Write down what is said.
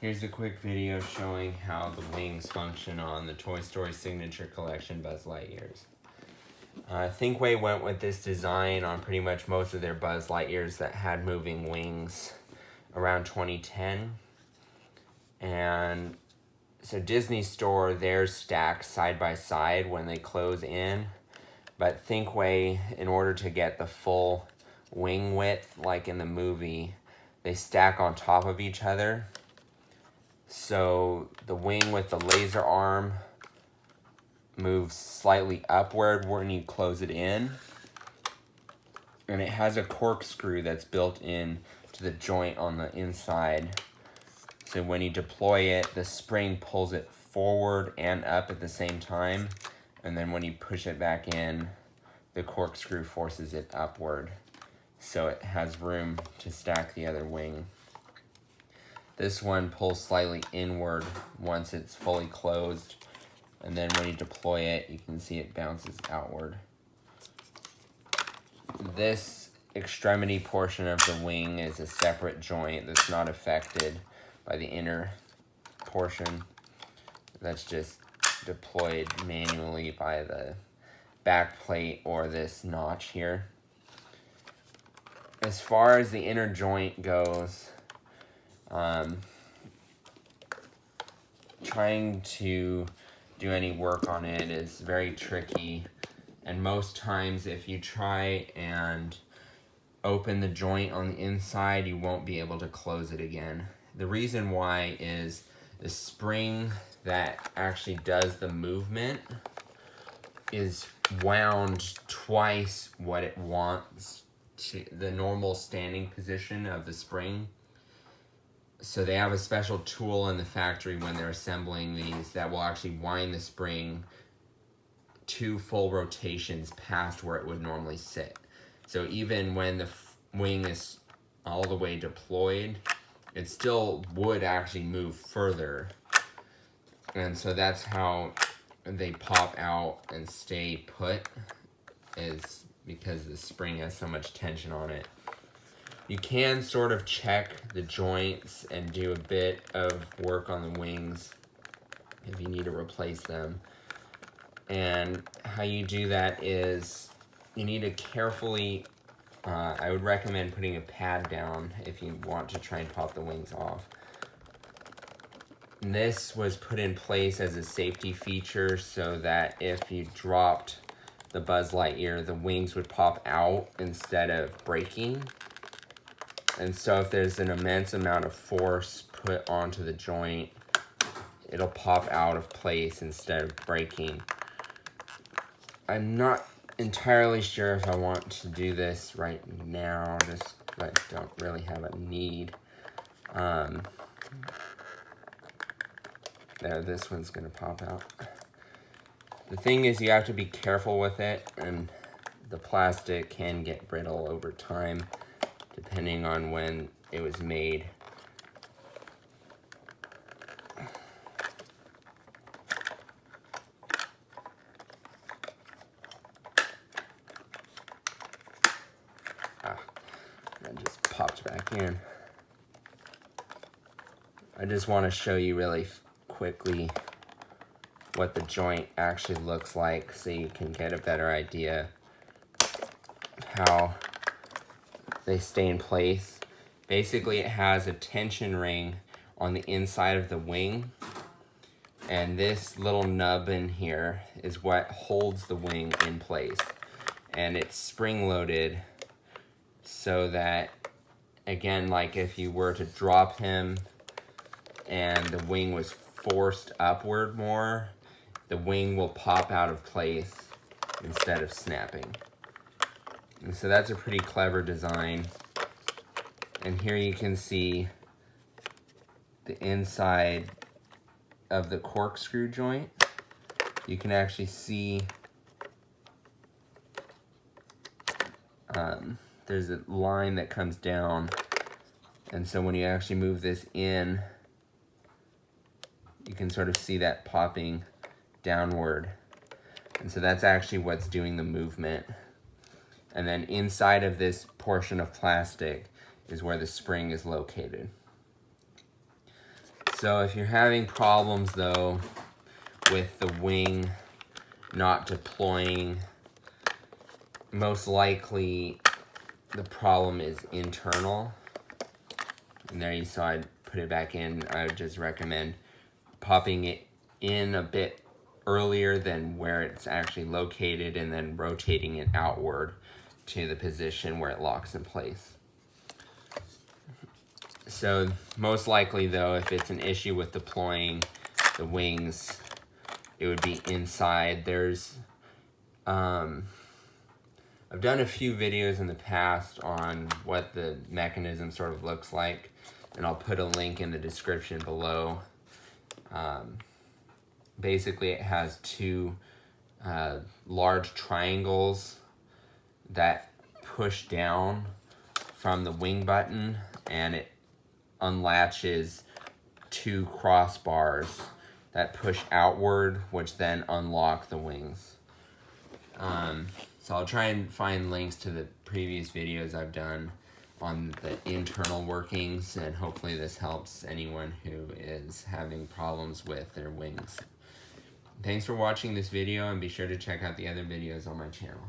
Here's a quick video showing how the wings function on the Toy Story Signature Collection Buzz Lightyears. Thinkway went with this design on pretty much most of their Buzz Lightyears that had moving wings around 2010. And so Disney Store, theirs stacked side by side when they close in. But Thinkway, in order to get the full wing width like in the movie, they stack on top of each other. So the wing with the laser arm moves slightly upward when you close it in. And it has a corkscrew that's built in to the joint on the inside. So when you deploy it, the spring pulls it forward and up at the same time. And then when you push it back in, the corkscrew forces it upward. So it has room to stack the other wing. This one pulls slightly inward once it's fully closed. And then when you deploy it, you can see it bounces outward. This extremity portion of the wing is a separate joint that's not affected by the inner portion. That's just deployed manually by the back plate or this notch here. As far as the inner joint goes, trying to do any work on it is very tricky, and most times if you try and open the joint on the inside, you won't be able to close it again. The reason why is the spring that actually does the movement is wound twice what it wants to the normal standing position of the spring. So they have a special tool in the factory when they're assembling these that will actually wind the spring 2 full rotations past where it would normally sit. So even when the wing is all the way deployed, it still would actually move further. And so that's how they pop out and stay put, is because the spring has so much tension on it. You can sort of check the joints and do a bit of work on the wings if you need to replace them. And how you do that is you need to carefully, I would recommend putting a pad down if you want to try and pop the wings off. And this was put in place as a safety feature so that if you dropped the Buzz Lightyear, the wings would pop out instead of breaking. And so if there's an immense amount of force put onto the joint, it'll pop out of place instead of breaking. I'm not entirely sure if I want to do this right now, just I don't really have a need. There, this one's gonna pop out. The thing is, you have to be careful with it, and the plastic can get brittle over time, depending on when it was made. That just popped back in. I just want to show you really quickly what the joint actually looks like so you can get a better idea how they stay in place. Basically, it has a tension ring on the inside of the wing, and this little nub in here is what holds the wing in place, and it's spring-loaded so that, again, like if you were to drop him and the wing was forced upward more, the wing will pop out of place instead of snapping. And so that's a pretty clever design. And here you can see the inside of the corkscrew joint. You can actually see there's a line that comes down. And so when you actually move this in, you can sort of see that popping downward. And so that's actually what's doing the movement. And then inside of this portion of plastic is where the spring is located. So if you're having problems though with the wing not deploying, most likely the problem is internal. And there you saw I put it back in. I would just recommend popping it in a bit earlier than where it's actually located, and then rotating it outward to the position where it locks in place. So most likely though, if it's an issue with deploying the wings, it would be inside. I've done a few videos in the past on what the mechanism sort of looks like, and I'll put a link in the description below. Basically, it has two large triangles that push down from the wing button, and it unlatches two crossbars that push outward, which then unlock the wings. So I'll try and find links to the previous videos I've done on the internal workings, and hopefully this helps anyone who is having problems with their wings. Thanks for watching this video, and be sure to check out the other videos on my channel.